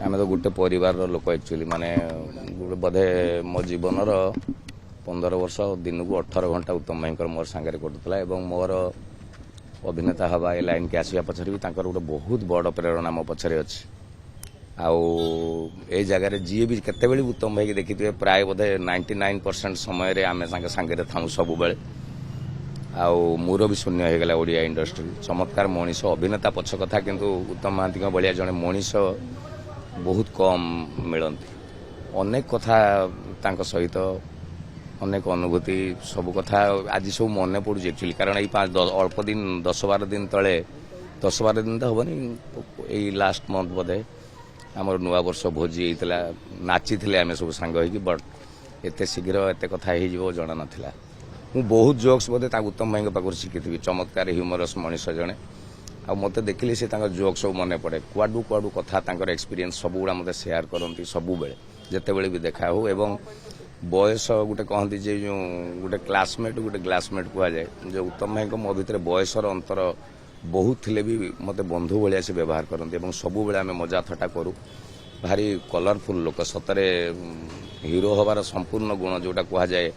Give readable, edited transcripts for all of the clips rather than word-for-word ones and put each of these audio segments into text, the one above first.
आम तो गोटे परिवार लोक एक्चुअली माने बोधे मो जीवन 15 वर्ष दिन को 18 घंटा उत्तम भाई मोर सांगे कटुला एवं मोर अभिनेता हवा ए लाइन के आसवा पछरे भी गोटे बहुत बड़ प्रेरणा मो पछरे अच्छी आई जगार जी भी केत उत्तम भाई देखी थे प्राय बोधे 99% समय आम सांगे था सब बेले मोर भी शून्य हो गला ओडिया इंडस्ट्री चमत्कार मनीष अभिनेता पछ कथा किंतु उत्तम महांती भाया जड़े मनीष बहुत कम मिलती अनेक कथा तांको सहित अनेक अनुभूति सब कथा आज सब मन पड़ू एक्चुअली कारण ये अल्प दिन 10-12 दिन तले 10-12 दिन तो हेनी यही लास्ट मंथ बोधे आमर नुआ वर्ष भोजी होता नाची थे आम सब सांग बट एत शीघ्र एत कथा हो जना नाला मु बहुत जोक्स बोधे उत्तम भाई पाखर शिखी चमत्कार ह्यूमरस मनीष जड़े आ मत देखिले से जोक सब मन पड़े कुआडू कुआडू कथा एक्सपीरियंस सब गुड़ा मत सेयार करती सबु बेले जिते बड़े भी देखा हो एवं बयस गोटे कहती जे जो गोटे क्लासमेट गोटे क्लासमेट कहुए जो उत्तम भाई मो भितर बयसर अंतर बहुत थिले भी मत बंधु भाया से व्यवहार करते सबु बेले आम मजा थटा करूँ भारी कलरफुल लोक सतरे हीरो हबार संपूर्ण गुण जोटा कहुए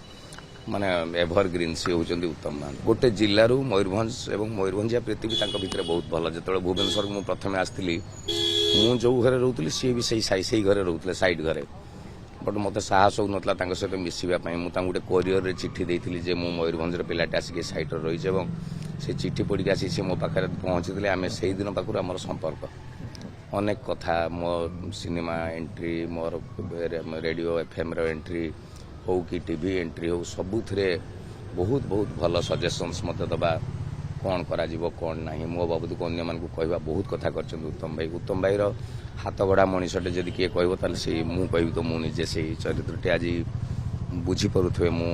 माने एभरग्रीन सी होचंदी उत्तम मान गोटे जिल्लारू मयूरभंज एवं मयूरभंजिया प्रीति भी तांको भितर बहुत भल जो भुवनेश्वर मु प्रथमे आसती मु जो घरे रोली सी भी सही घरे रोते साइड घरे बट मत साहस हो नाला सहित मिसवाई मुझे गोटे कोरियर चिठी देती जे मु मयूरभंजर पिलाटे आसिक सैट रही से चिठी पढ़ी आसी से मो पाखे पहुँची आम से दिन पाखु आम संपर्क अनेक कथा मो सिनेमा एंट्री मोर रेडियो एफएम एंट्री हो कि टीवी एंट्री हो सबुथिरे बहुत बहुत भल सजेशंस मत दबा कौन करा जीवो कौन नहीं मो बाबू को अन्य मानक कहवा बहुत कथा कर उत्तम भाई हाथ गढ़ा मनीषटे जदि किए कह से मु कह तो मुझे से चरित्रटे आज बुझीपे मु